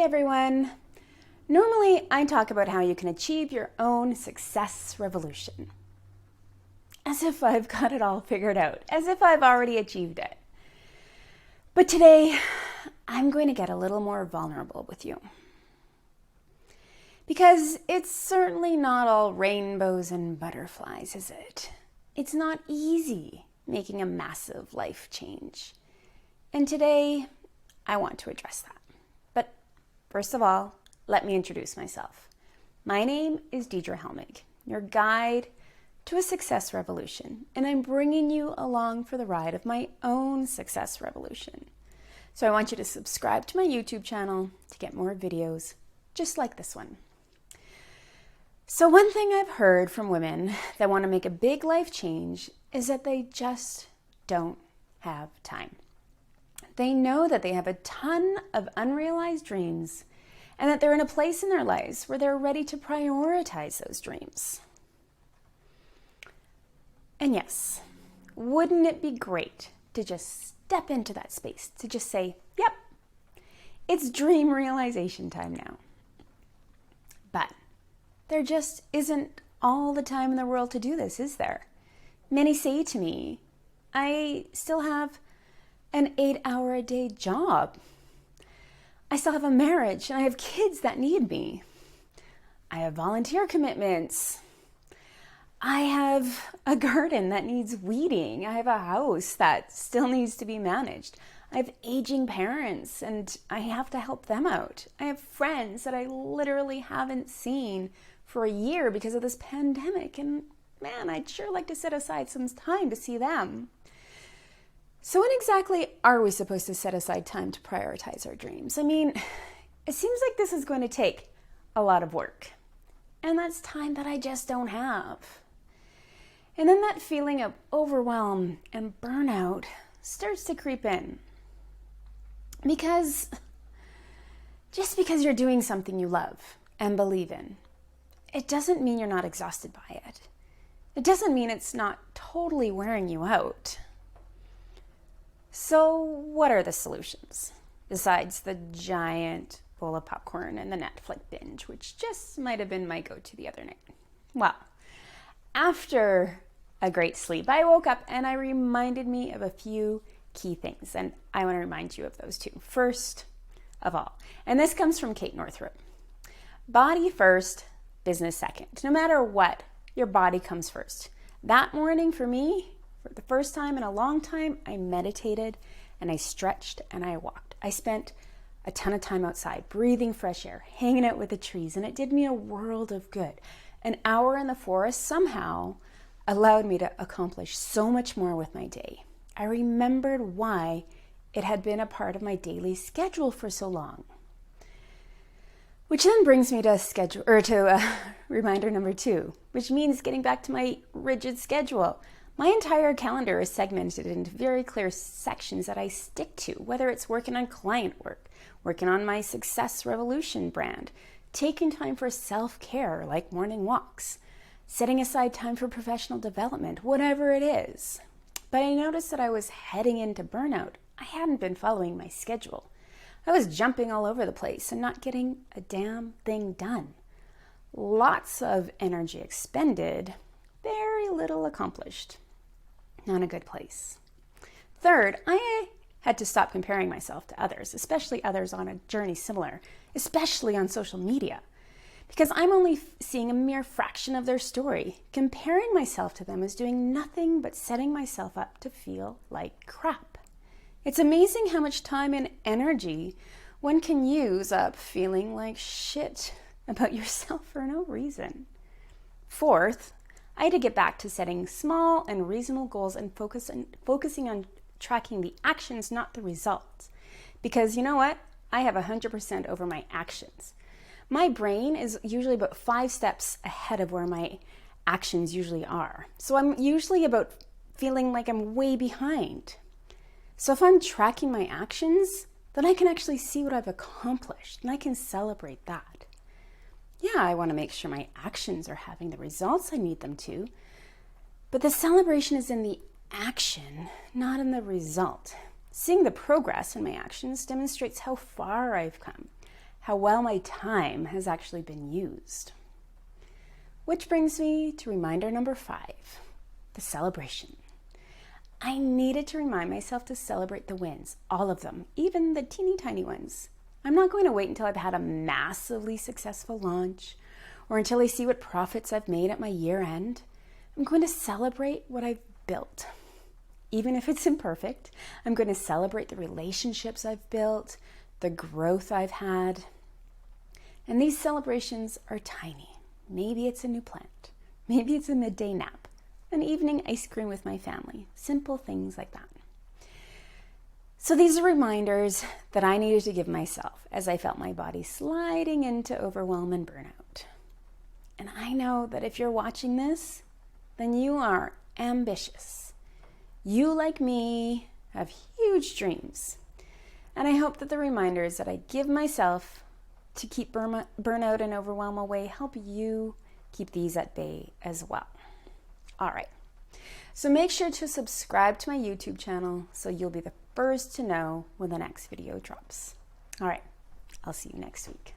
everyone. Normally, I talk about how you can achieve your own success revolution. As if I've got it all figured out, as if I've already achieved it. But today, I'm going to get a little more vulnerable with you. Because it's certainly not all rainbows and butterflies, is it? It's not easy making a massive life change. And today, I want to address that. But first of all, let me introduce myself. My name is Deidre Helmig, your guide to a success revolution, and I'm bringing you along for the ride of my own success revolution. So I want you to subscribe to my YouTube channel to get more videos just like this one. So one thing I've heard from women that want to make a big life change is that they just don't have time. They know that they have a ton of unrealized dreams and that they're in a place in their lives where they're ready to prioritize those dreams. And yes, wouldn't it be great to just step into that space, to just say, yep, it's dream realization time now. But there just isn't all the time in the world to do this, is there? Many say to me, I still have an 8-hour-a-day job. I still have a marriage and I have kids that need me. I have volunteer commitments. I have a garden that needs weeding. I have a house that still needs to be managed. I have aging parents and I have to help them out. I have friends that I literally haven't seen for a year because of this pandemic. And man, I'd sure like to set aside some time to see them. So when exactly are we supposed to set aside time to prioritize our dreams? I mean, it seems like this is going to take a lot of work. And that's time that I just don't have. And then that feeling of overwhelm and burnout starts to creep in. Because just because you're doing something you love and believe in, it doesn't mean you're not exhausted by it. It doesn't mean it's not totally wearing you out. So what are the solutions besides the giant bowl of popcorn and the Netflix binge, which just might have been my go-to the other night? Well, after a great sleep, I woke up and I reminded me of a few key things, and I want to remind you of those too. First of all, and this comes from Kate Northrup, body first, business second. No matter what, your body comes first. That morning for me, for the first time in a long time, I meditated and I stretched and I walked. I spent a ton of time outside, breathing fresh air, hanging out with the trees, and it did me a world of good. An hour in the forest somehow allowed me to accomplish so much more with my day. I remembered why it had been a part of my daily schedule for so long. Which then brings me to reminder number 2, which means getting back to my rigid schedule. My entire calendar is segmented into very clear sections that I stick to, whether it's working on client work, working on my Success Revolution brand, taking time for self-care like morning walks, setting aside time for professional development, whatever it is. But I noticed that I was heading into burnout. I hadn't been following my schedule. I was jumping all over the place and not getting a damn thing done. Lots of energy expended, very little accomplished. Not a good place. Third, I had to stop comparing myself to others, especially others on a journey similar, especially on social media, because I'm only seeing a mere fraction of their story. Comparing myself to them is doing nothing but setting myself up to feel like crap. It's amazing how much time and energy one can use up feeling like shit about yourself for no reason. Fourth, I had to get back to setting small and reasonable goals and focusing on tracking the actions, not the results. Because you know what? I have 100% over my actions. My brain is usually about 5 steps ahead of where my actions usually are. So I'm usually about feeling like I'm way behind. So if I'm tracking my actions, then I can actually see what I've accomplished and I can celebrate that. Yeah, I want to make sure my actions are having the results I need them to, but the celebration is in the action, not in the result. Seeing the progress in my actions demonstrates how far I've come, how well my time has actually been used. Which brings me to reminder number 5, the celebration. I needed to remind myself to celebrate the wins, all of them, even the teeny tiny ones. I'm not going to wait until I've had a massively successful launch or until I see what profits I've made at my year end. I'm going to celebrate what I've built. Even if it's imperfect, I'm going to celebrate the relationships I've built, the growth I've had. And these celebrations are tiny. Maybe it's a new plant. Maybe it's a midday nap, an evening ice cream with my family, simple things like that. So these are reminders that I needed to give myself as I felt my body sliding into overwhelm and burnout. And I know that if you're watching this, then you are ambitious. You, like me, have huge dreams. And I hope that the reminders that I give myself to keep burnout and overwhelm away help you keep these at bay as well. All right. So make sure to subscribe to my YouTube channel so you'll be the first to know when the next video drops. All right. I'll see you next week.